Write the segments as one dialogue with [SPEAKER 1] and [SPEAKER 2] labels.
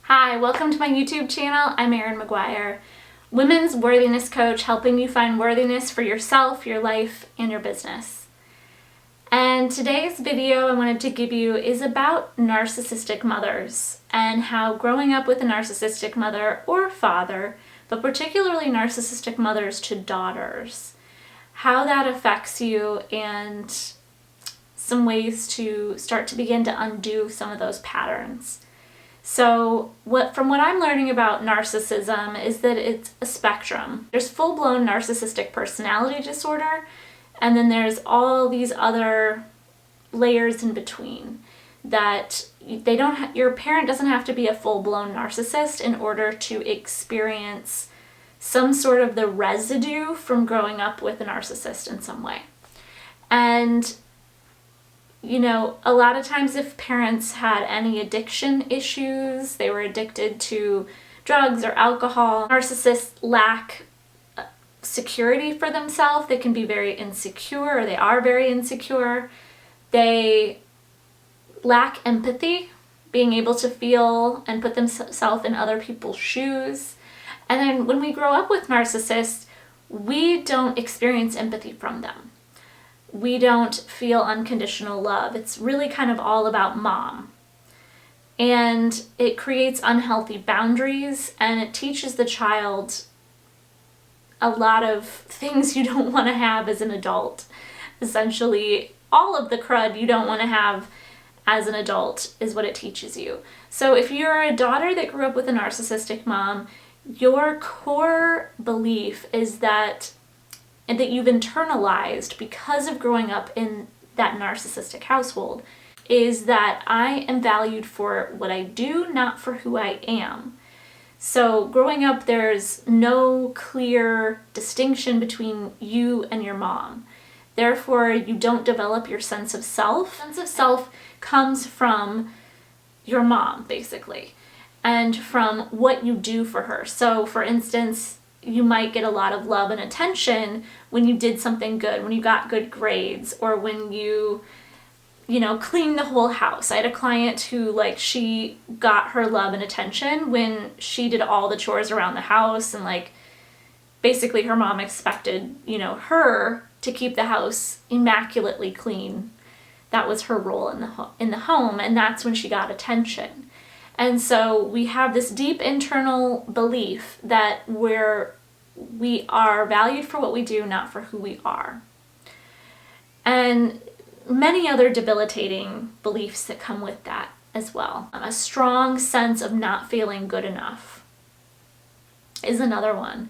[SPEAKER 1] Hi, welcome to my YouTube channel. I'm Erin McGuire, women's worthiness coach, helping you find worthiness for yourself, your life, and your business. And today's video I wanted to give you is about narcissistic mothers and how growing up with a narcissistic mother or father, but particularly narcissistic mothers to daughters, how that affects you and some ways to start to begin to undo some of those patterns. So from what I'm learning about narcissism is that it's a spectrum. There's full-blown narcissistic personality disorder, and then there's all these other layers in between that your parent doesn't have to be a full-blown narcissist in order to experience some sort of the residue from growing up with a narcissist in some way. And a lot of times if parents had any addiction issues, they were addicted to drugs or alcohol, narcissists lack security for themselves. They can be very insecure, or they are very insecure. They lack empathy, being able to feel and put themselves in other people's shoes. And then when we grow up with narcissists, we don't experience empathy from them. We don't feel unconditional love. It's really kind of all about mom. And it creates unhealthy boundaries, and it teaches the child a lot of things you don't want to have as an adult. Essentially, all of the crud you don't want to have as an adult is what it teaches you. So if you're a daughter that grew up with a narcissistic mom, your core belief is that you've internalized because of growing up in that narcissistic household is that I am valued for what I do, not for who I am. So growing up, there's no clear distinction between you and your mom. Therefore, you don't develop your sense of self. Sense of self comes from your mom, basically, and from what you do for her. So for instance, you might get a lot of love and attention when you did something good, when you got good grades, or when you cleaned the whole house. I had a client who, she got her love and attention when she did all the chores around the house, and basically her mom expected, her to keep the house immaculately clean. That was her role in the home, and that's when she got attention. And so we have this deep internal belief that we are valued for what we do, not for who we are. And many other debilitating beliefs that come with that as well. A strong sense of not feeling good enough is another one.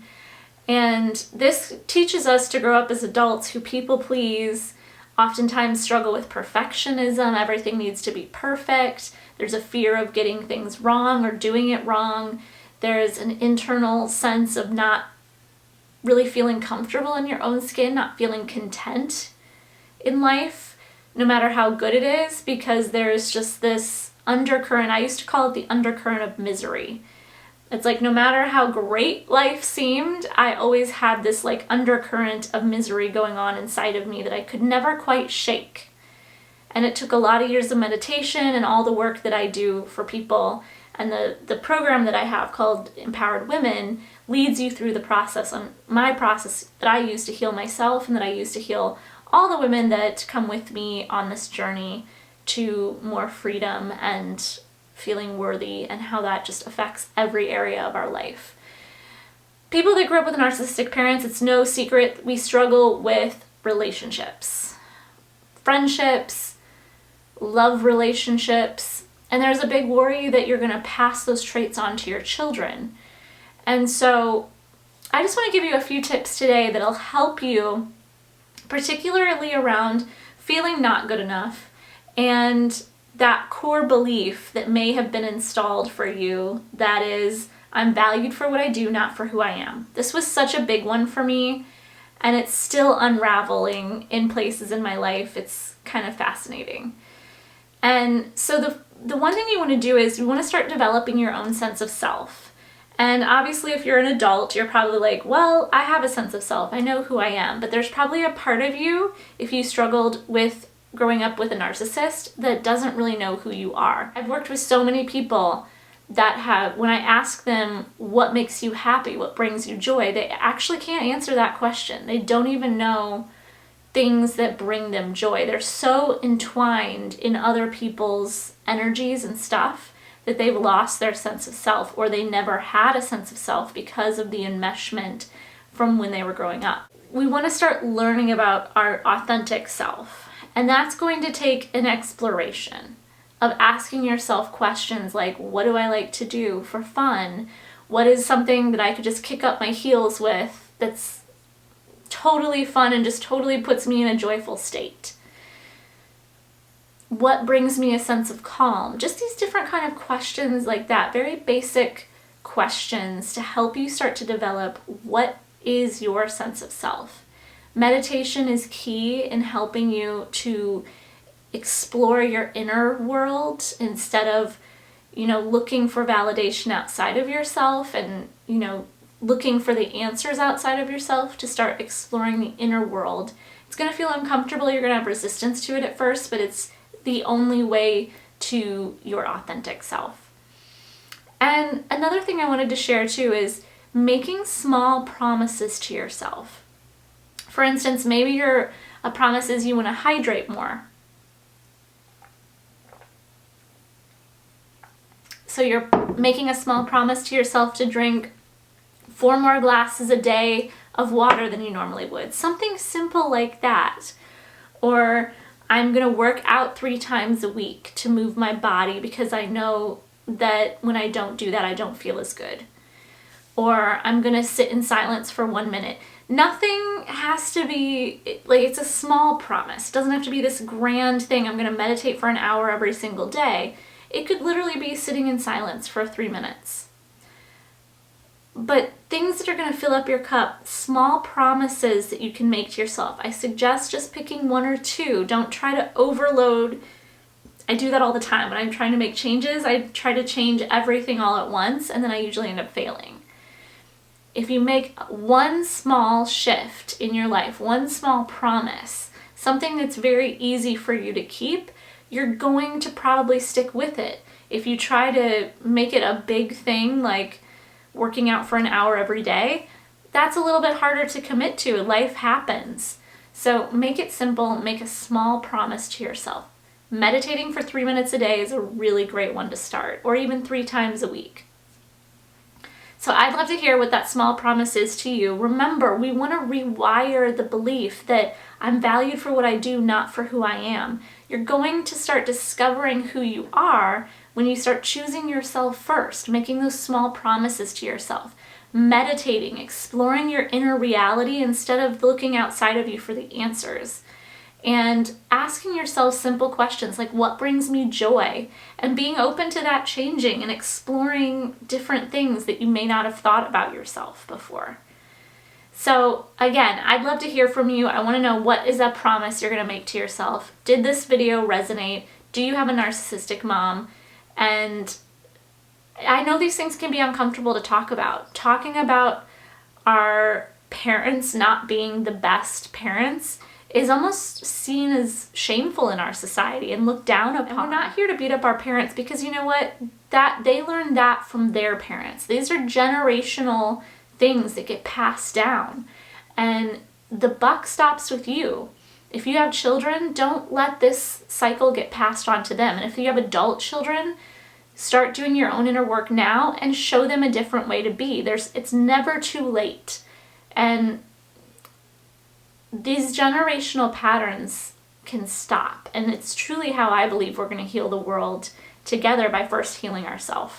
[SPEAKER 1] And this teaches us to grow up as adults who people please, oftentimes struggle with perfectionism. Everything needs to be perfect. There's a fear of getting things wrong or doing it wrong. There's an internal sense of not really feeling comfortable in your own skin, not feeling content in life, no matter how good it is, because there's just this undercurrent. I used to call it the undercurrent of misery. It's no matter how great life seemed, I always had this undercurrent of misery going on inside of me that I could never quite shake. And it took a lot of years of meditation and all the work that I do for people, and the program that I have called Empowered Women leads you through the process, on my process that I use to heal myself and that I use to heal all the women that come with me on this journey to more freedom and feeling worthy, and how that just affects every area of our life. People that grew up with narcissistic parents, it's no secret we struggle with relationships, friendships, love relationships, and there's a big worry that you're going to pass those traits on to your children. And so I just want to give you a few tips today that'll help you, particularly around feeling not good enough and that core belief that may have been installed for you, that is, I'm valued for what I do, not for who I am. This was such a big one for me, and it's still unraveling in places in my life. It's kind of fascinating. And so the one thing you want to do is you want to start developing your own sense of self. And obviously if you're an adult, you're probably well, I have a sense of self. I know who I am. But there's probably a part of you, if you struggled with growing up with a narcissist, that doesn't really know who you are. I've worked with so many people when I ask them what makes you happy, what brings you joy, they actually can't answer that question. They don't even know things that bring them joy. They're so entwined in other people's energies and stuff that they've lost their sense of self, or they never had a sense of self because of the enmeshment from when they were growing up. We want to start learning about our authentic self, and that's going to take an exploration of asking yourself questions like, what do I like to do for fun? What is something that I could just kick up my heels with that's totally fun and just totally puts me in a joyful state? What brings me a sense of calm? Just these different kind of questions like that, very basic questions to help you start to develop what is your sense of self. Meditation is key in helping you to explore your inner world instead of, looking for validation outside of yourself and, looking for the answers outside of yourself, to start exploring the inner world. It's going to feel uncomfortable. You're going to have resistance to it at first, but it's the only way to your authentic self. And another thing I wanted to share too is making small promises to yourself. For instance, maybe your promise is you want to hydrate more. So you're making a small promise to yourself to drink 4 more glasses a day of water than you normally would. Something simple like that. Or I'm going to work out 3 times a week to move my body because I know that when I don't do that, I don't feel as good. Or I'm going to sit in silence for 1 minute. Nothing has to be, it's a small promise. It doesn't have to be this grand thing. I'm going to meditate for an hour every single day. It could literally be sitting in silence for 3 minutes. But things that are going to fill up your cup, small promises that you can make to yourself. I suggest just picking 1 or 2. Don't try to overload. I do that all the time. When I'm trying to make changes, I try to change everything all at once, and then I usually end up failing. If you make 1 small shift in your life, 1 small promise, something that's very easy for you to keep, you're going to probably stick with it. If you try to make it a big thing, like working out for an hour every day, that's a little bit harder to commit to. Life happens. So make it simple, make a small promise to yourself. Meditating for 3 minutes a day is a really great one to start, or even 3 times a week. So I'd love to hear what that small promise is to you. Remember, we want to rewire the belief that I'm valued for what I do, not for who I am. You're going to start discovering who you are when you start choosing yourself first, making those small promises to yourself, meditating, exploring your inner reality instead of looking outside of you for the answers, and asking yourself simple questions like, what brings me joy? And being open to that changing and exploring different things that you may not have thought about yourself before. So again, I'd love to hear from you. I want to know, what is a promise you're going to make to yourself? Did this video resonate? Do you have a narcissistic mom? And I know these things can be uncomfortable to talk about. Talking about our parents not being the best parents is almost seen as shameful in our society and looked down upon. And we're not here to beat up our parents, because you know what? That they learned that from their parents. These are generational things that get passed down, and the buck stops with you. If you have children, don't let this cycle get passed on to them. And if you have adult children, start doing your own inner work now and show them a different way to be. It's never too late. And these generational patterns can stop. And it's truly how I believe we're going to heal the world together, by first healing ourselves.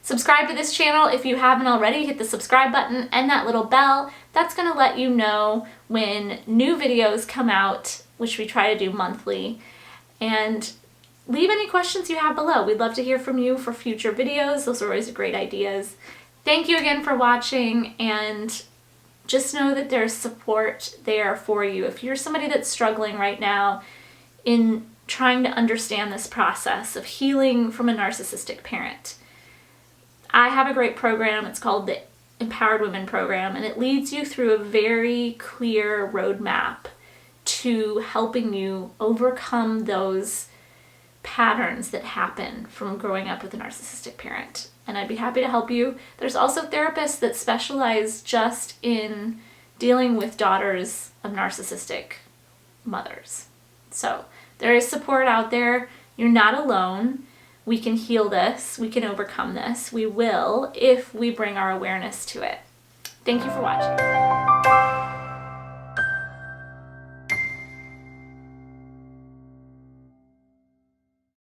[SPEAKER 1] Subscribe to this channel if you haven't already. Hit the subscribe button and that little bell. That's going to let you know when new videos come out, which we try to do monthly. And leave any questions you have below. We'd love to hear from you for future videos. Those are always great ideas. Thank you again for watching, and just know that there's support there for you. If you're somebody that's struggling right now in trying to understand this process of healing from a narcissistic parent, I have a great program. It's called the Empowered Women Program, and it leads you through a very clear roadmap to helping you overcome those patterns that happen from growing up with a narcissistic parent. And I'd be happy to help you. There's also therapists that specialize just in dealing with daughters of narcissistic mothers. So there is support out there. You're not alone. We can heal this. We can overcome this. We will if we bring our awareness to it. Thank you for watching.